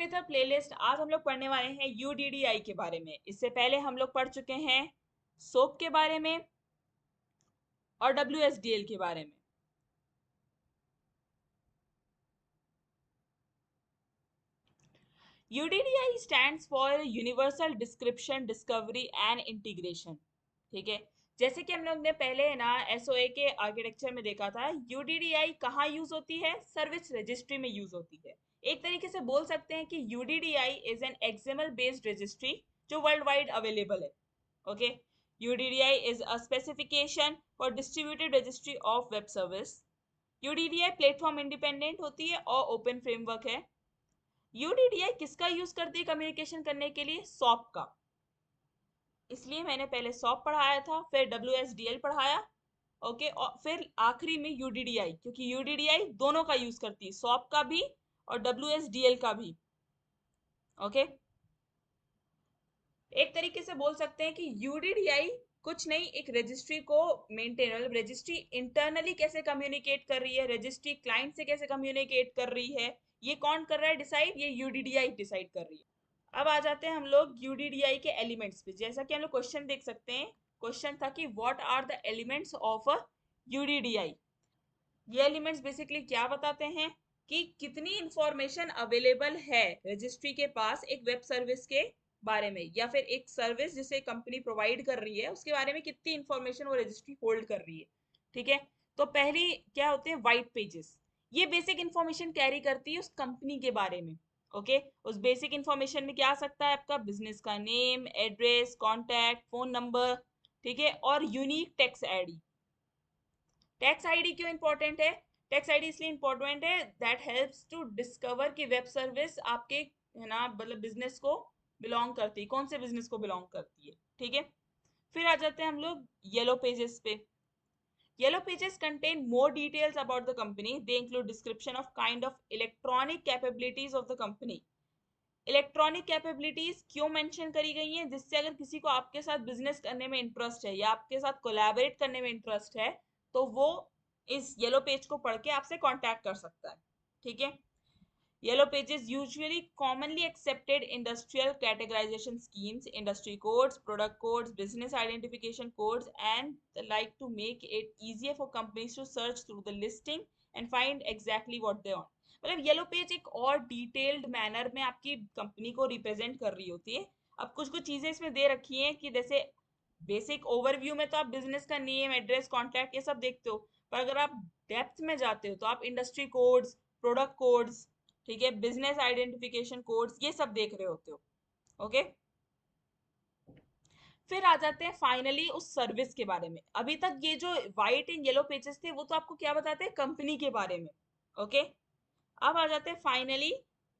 With a playlist. आज हम लोग पढ़ने वाले हैं यूडीडीआई के बारे में। इससे पहले हम लोग पढ़ चुके हैं सोप के बारे में और डब्ल्यूएसडीएल के बारे में। UDDI stands for universal description discovery and integration. ठीक है, जैसे कि हम लोग ने पहले ना एसओए के आर्किटेक्चर में देखा था, यूडीडीआई कहाँ यूज होती है? सर्विस रजिस्ट्री में यूज होती है। एक तरीके से बोल सकते हैं कि UDDI is an XML based registry जो वर्ल्ड वाइड अवेलेबल है। Okay, UDDI is a specification for distributed registry of web service. UDDI platform independent होती है और ओपन फ्रेमवर्क है। यूडीडीआई किसका यूज करती है कम्युनिकेशन करने के लिए? सॉप का। इसलिए मैंने पहले सॉप पढ़ाया था, फिर डब्ल्यूएसडीएल पढ़ाया। ओके, और फिर आखिरी में यूडीडीआई, क्योंकि यूडीडीआई दोनों का यूज करती है, सॉप का भी और डब्ल्यूएसडीएल का भी। ओके, एक तरीके से बोल सकते हैं कि यूडीडीआई कुछ नहीं, एक रजिस्ट्री को मेंटेन, मतलब रजिस्ट्री इंटरनली कैसे कम्युनिकेट कर रही है, रजिस्ट्री क्लाइंट से कैसे कम्युनिकेट कर रही है, ये कौन कर रहा है डिसाइड? ये यूडीडीआई डिसाइड कर रही है। अब आ जाते हैं हम लोग यूडीडीआई के एलिमेंट्स पे। जैसा कि हम लोग क्वेश्चन देख सकते हैं, क्वेश्चन था कि what are the elements of a UDDI. ये एलिमेंट्स बेसिकली क्या बताते हैं कि कितनी इंफॉर्मेशन अवेलेबल है रजिस्ट्री के पास एक वेब सर्विस के बारे में, या फिर एक सर्विस जिसे कंपनी प्रोवाइड कर रही है उसके बारे में कितनी इंफॉर्मेशन वो रजिस्ट्री होल्ड कर रही है। ठीक है, तो पहली क्या होते हैं? White pages. ये बेसिक इंफॉर्मेशन कैरी करती है उस कंपनी के बारे में। ओके, उस बेसिक इंफॉर्मेशन में क्या आ सकता है? आपका बिजनेस का name, address, contact, phone number, ठीक है, और unique tax ID. Tax ID क्यों इंपॉर्टेंट है? टैक्स आईडी इसलिए इंपॉर्टेंट है दैट हेल्प्स टू डिस्कवर कि वेब सर्विस आपके, है ना, मतलब बिजनेस को बिलोंग करती है, कौन से बिजनेस को बिलोंग करती है। ठीक है, फिर आ जाते हैं हम लोग येलो पेजेस पे। Yellow pages contain more details about the company. They include description of kind of electronic capabilities of the company. Electronic capabilities क्यों मेंशन करी गई हैं? जिससे अगर किसी को आपके साथ बिजनेस करने में इंटरेस्ट है या आपके साथ कोलैबोरेट करने में इंटरेस्ट है, तो वो इस येलो पेज को पढ़ के आपसे कांटेक्ट कर सकता है। ठीक है, yellow pages usually commonly accepted industrial categorisation schemes, industry codes, product codes, business identification codes and like to make it easier for companies to search through the listing and find exactly what they want. मतलब yellow page एक और detailed manner में आपकी company को represent कर रही होती है। अब कुछ कुछ चीजें इसमें दे रखी हैं कि जैसे बेसिक ओवरव्यू में तो आप बिजनेस का नेम, एड्रेस, कॉन्टैक्ट ये सब देखते हो, पर अगर आप डेप्थ में जाते हो तो आप इंडस्ट्री कोड्स, प्रोडक्ट कोड्स, ठीक है, बिजनेस आइडेंटिफिकेशन कोड्स, ये सब देख रहे होते हो। ओके, फिर आ जाते हैं फाइनली उस सर्विस के बारे में। अभी तक ये जो व्हाइट एंड येलो पेजेस थे वो तो आपको क्या बताते हैं? कंपनी के बारे में। ओके, अब आ जाते हैं फाइनली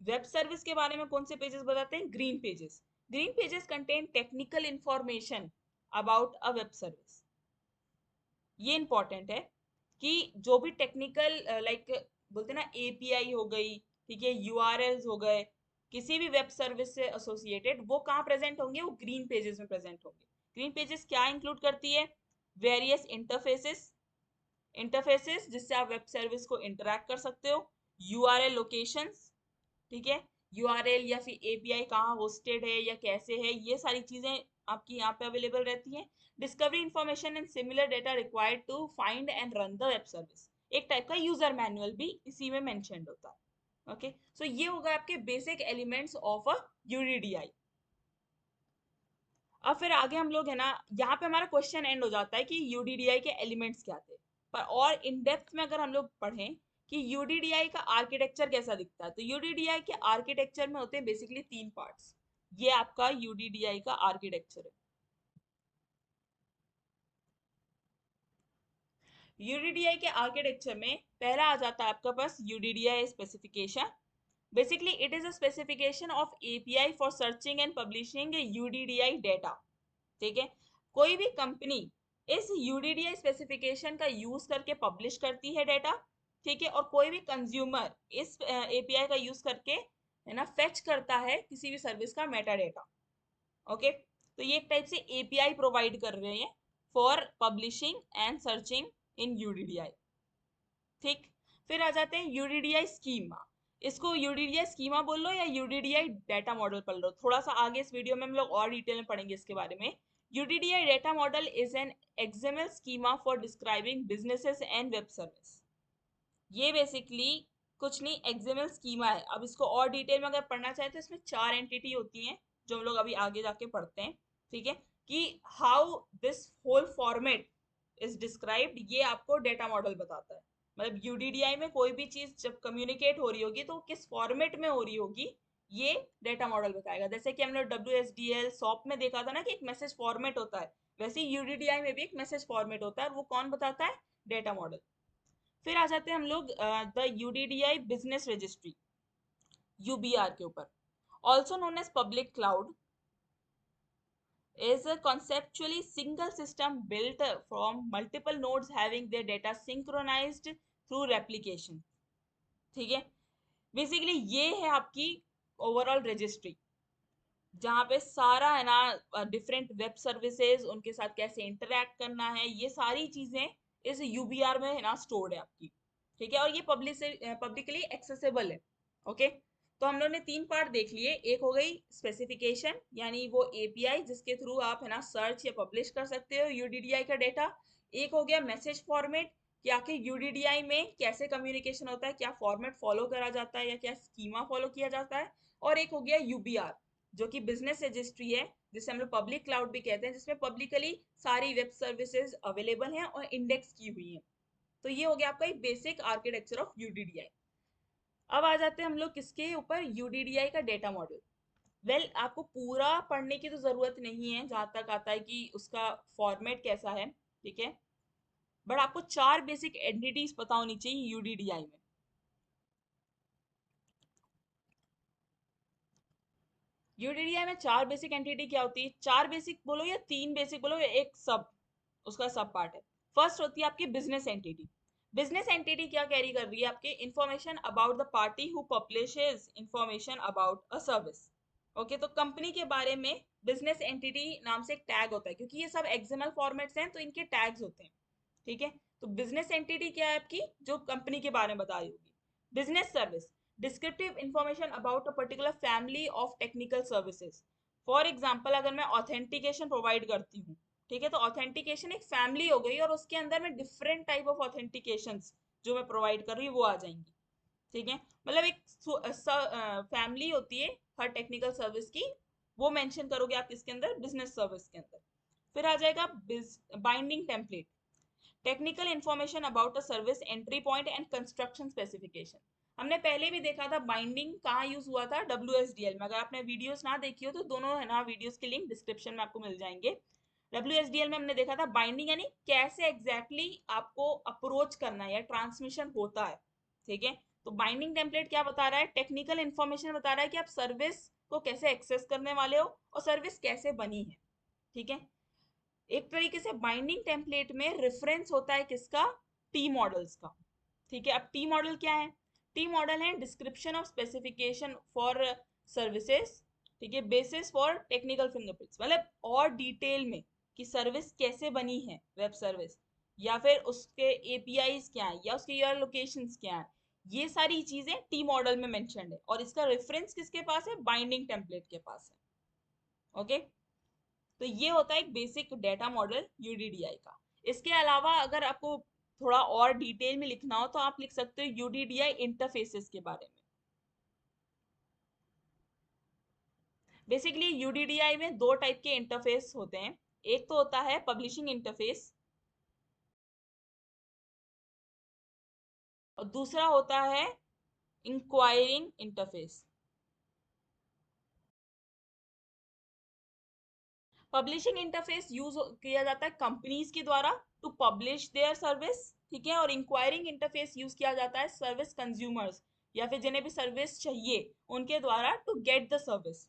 वेब सर्विस के बारे में। कौन से पेजेस बताते हैं? Green pages. Green pages contain technical information about a web service. ये इंपॉर्टेंट है कि जो भी टेक्निकल लाइक बोलते हैं ना, एपीआई हो गई, ठीक है, यूआरएल्स हो गए, किसी भी वेब सर्विस से एसोसिएटेड, वो कहाँ प्रेजेंट होंगे? वो ग्रीन पेजेस में प्रेजेंट होंगे। ग्रीन पेजेस क्या इंक्लूड करती है? वेरियस इंटरफेसेस, इंटरफेसेस जिससे आप वेब सर्विस को इंटरैक्ट कर सकते हो। यूआरएल लोकेशंस, ठीक है, यूआरएल या फिर एपीआई कहाँ होस्टेड है या कैसे है, ये सारी चीजें आपकी यहाँ पे अवेलेबल रहती हैं। Discovery information and similar data required to find and run the web service. एक टाइप का यूजर मैनुअल भी इसी में मेंशन्ड होता है। ओके, सो ये होगा आपके बेसिक एलिमेंट्स ऑफ अ यूडीडीआई। अब फिर आगे हम लोग, है ना, यहाँ पे हमारा क्वेश्चन एंड हो जाता है कि यूडीडीआई के एलिमेंट्स क्या थे। पर और इन डेप्थ में अगर हम लोग पढ़ें कि यूडीडीआई का आर्किटेक्चर कैसा दिखता है, तो यूडीडीआई के आर्किटेक्चर में होते हैं बेसिकली तीन पार्ट्स। ये आपका यूडीडीआई का आर्किटेक्चर है। यूडीडीआई के आर्किटेक्चर में पहला आ जाता है आपका पास UDDI specification. Basically it is a specification of API for searching and publishing UDDI data. ठीक है, कोई भी कंपनी इस यूडीडीआई स्पेसिफिकेशन का यूज करके पब्लिश करती है डेटा। ठीक है, और कोई भी कंज्यूमर इस एपीआई का यूज करके, है ना, फेच करता है किसी भी सर्विस का मेटा डेटा। ओके, तो ये एक टाइप से एपीआई प्रोवाइड कर रहे हैं फॉर पब्लिशिंग एंड सर्चिंग इन यूडीडीआई। ठीक, फिर आ जाते हैं यूडीडीआई स्कीमा। इसको यूडीडीआई स्कीमा बोल लो या यूडीडीआई डेटा मॉडल पढ़ लो, थोड़ा सा आगे इस वीडियो में हम लोग और डिटेल में पढ़ेंगे इसके बारे में। UDDI data model is an XML schema for describing businesses and web service. ये बेसिकली कुछ नहीं, एक्सएमएल स्कीमा है। अब इसको और डिटेल में अगर पढ़ना चाहे तो इसमें 4 एंटिटी होती हैं जो हम लोग अभी आगे जाके पढ़ते हैं, ठीक है, कि how this whole format is described, ये आपको डेटा मॉडल बताता है। मतलब यूडीडीआई में कोई भी चीज जब कम्युनिकेट हो रही होगी तो किस फॉर्मेट में हो रही होगी, ये डेटा मॉडल बताएगा। जैसे कि हमने WSDL सॉप में देखा था ना कि एक मैसेज फॉर्मेट होता है, वैसे ही यूडीडीआई में भी एक मैसेज फॉर्मेट होता है, और वो कौन बताता है? Data model. फिर आ जाते हैं हम लोग the UDDI business registry, UBR के ऊपर। Also known as public cloud is a conceptually single system built from multiple nodes having their data synchronized through replication। ठीक है, बेसिकली ये है आपकी ओवरऑल रजिस्ट्री, जहाँ पे सारा है ना डिफरेंट वेब सर्विसेज उनके साथ कैसे इंटरेक्ट करना है, ये सारी चीजें इस यूबीआर में है ना स्टोर्ड है आपकी। ठीक है, और ये पब्लिकली एक्सेसिबल है। ओके, तो हम लोग ने 3 पार्ट देख लिए। एक हो गई स्पेसिफिकेशन, यानी वो एपीआई जिसके थ्रू आप है ना सर्च या पब्लिश कर सकते हो यूडीडीआई का डेटा। एक हो गया मैसेज फॉर्मेट, कि आखिर यूडीडीआई में कैसे कम्युनिकेशन होता है, क्या फॉर्मेट फॉलो करा जाता है या क्या स्कीमा फॉलो किया जाता है। और एक हो गया यूबीआर, जो कि बिजनेस रजिस्ट्री है, जिसे हम लोग पब्लिक क्लाउड भी कहते हैं, जिसमें पब्लिकली सारी वेब सर्विसेज अवेलेबल हैं और इंडेक्स की हुई हैं। तो ये हो गया आपका एक बेसिक आर्किटेक्चर ऑफ यूडीडीआई। अब आ जाते हैं हम लोग किसके ऊपर? यूडीडीआई का डेटा मॉडल। वेल, आपको पूरा पढ़ने की तो जरूरत नहीं है, जहां तक आता है कि उसका फॉर्मेट कैसा है, ठीक है, बट आपको 4 बेसिक एंटिटीज पता होनी चाहिए यूडीडीआई में। यूडीडीआई में 4 बेसिक एंटिटी क्या होती है? 4 बेसिक बोलो या 3 बेसिक बोलो या एक सब उसका सब पार्ट है। फर्स्ट होती है आपकी बिजनेस एंटिटी। बिजनेस एंटिटी क्या कैरी कर रही है? आपके information about the party who publishes information about a service. Okay, तो कंपनी के बारे में बिजनेस एंटिटी नाम से एक टैग होता है, क्योंकि ये सब एक्सएमएल फॉर्मेट्स हैं तो इनके टैग्स होते हैं। ठीक है, तो बिजनेस एंटिटी क्या है आपकी? जो कंपनी के बारे में बता रही होगी। Business service, descriptive information about a particular family of technical services. For example, अगर मैं ऑथेंटिकेशन प्रोवाइड करती हूँ, ठीक है, तो ऑथेंटिकेशन एक फैमिली हो गई और उसके अंदर में डिफरेंट टाइप ऑफ ऑथेंटिकेशन जो मैं प्रोवाइड कर रही हूँ वो आ जाएंगी। ठीक है, मतलब एक फैमिली होती है हर टेक्निकल सर्विस की, वो मेंशन करोगे आप किसके अंदर? बिजनेस सर्विस के अंदर। फिर आ जाएगा binding template, technical information about a service entry point and construction specification. हमने पहले भी देखा था बाइंडिंग कहाँ यूज हुआ था, WSDL में। अगर आपने वीडियोस ना देखी हो तो दोनों है ना वीडियोस के लिंक डिस्क्रिप्शन में आपको मिल जाएंगे। WSDL में हमने देखा था बाइंडिंग यानी कैसे एग्जैक्टली आपको अप्रोच करना है या ट्रांसमिशन होता है। ठीक है, तो बाइंडिंग टेम्पलेट क्या बता रहा है? टेक्निकल इंफॉर्मेशन बता रहा है कि आप सर्विस को कैसे एक्सेस करने वाले हो और सर्विस कैसे बनी है। ठीक है, एक तरीके से बाइंडिंग टेम्पलेट में रेफरेंस होता है किसका? टी मॉडल्स का। ठीक है, अब टी मॉडल क्या है? टी मॉडल है description of specification for services, ठीक है, बेसिस फॉर टेक्निकल फिंगरप्रिंट्स, मतलब और डिटेल में कि सर्विस कैसे बनी है, वेब सर्विस, या फिर उसके एपीआईज क्या है या उसके यूआरएल लोकेशंस क्या है, ये सारी चीजें टी मॉडल में मेंशन्ड है, और इसका रेफरेंस किसके पास है? बाइंडिंग टेम्पलेट के पास है। ओके, तो ये होता है एक बेसिक डेटा मॉडल यूडीडीआई का। इसके अलावा अगर आपको थोड़ा और डिटेल में लिखना हो तो आप लिख सकते हो यूडीडीआई इंटरफेसेस के बारे में। बेसिकली यूडीडीआई में 2 टाइप के इंटरफेस होते हैं। एक तो होता है पब्लिशिंग इंटरफेस और दूसरा होता है enquiring interface. Publishing interface use किया जाता है कंपनीज के द्वारा टू पब्लिश देयर सर्विस, ठीक है, और इंक्वायरिंग इंटरफेस यूज किया जाता है सर्विस कंज्यूमर्स या फिर जिन्हें भी सर्विस चाहिए उनके द्वारा टू गेट द सर्विस।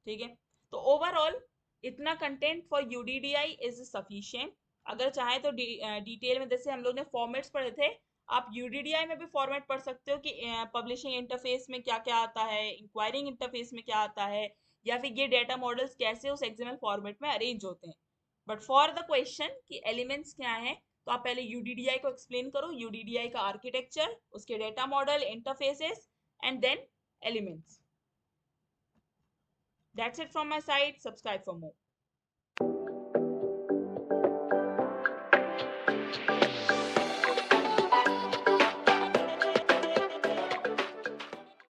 ठीक है, तो ओवरऑल इतना कंटेंट फॉर यूडीडीआई इज सफिशिएंट। अगर चाहे तो डिटेल में जैसे हम लोग ने फॉर्मेट्स पढ़े थे, आप यूडीडीआई में भी फॉर्मेट पढ़ सकते हो कि पब्लिशिंग इंटरफेस में क्या क्या आता है, इंक्वायरिंग इंटरफेस में क्या आता है, या फिर ये डेटा मॉडल्स कैसे उस एक्सएमएल फॉर्मेट में अरेंज होते हैं। बट फॉर द क्वेश्चन कि एलिमेंट्स क्या हैं, तो आप पहले यूडीडीआई को एक्सप्लेन करो, यूडीडीआई का आर्किटेक्चर, उसके data model, interfaces, and then elements. That's it from my side. Subscribe for more.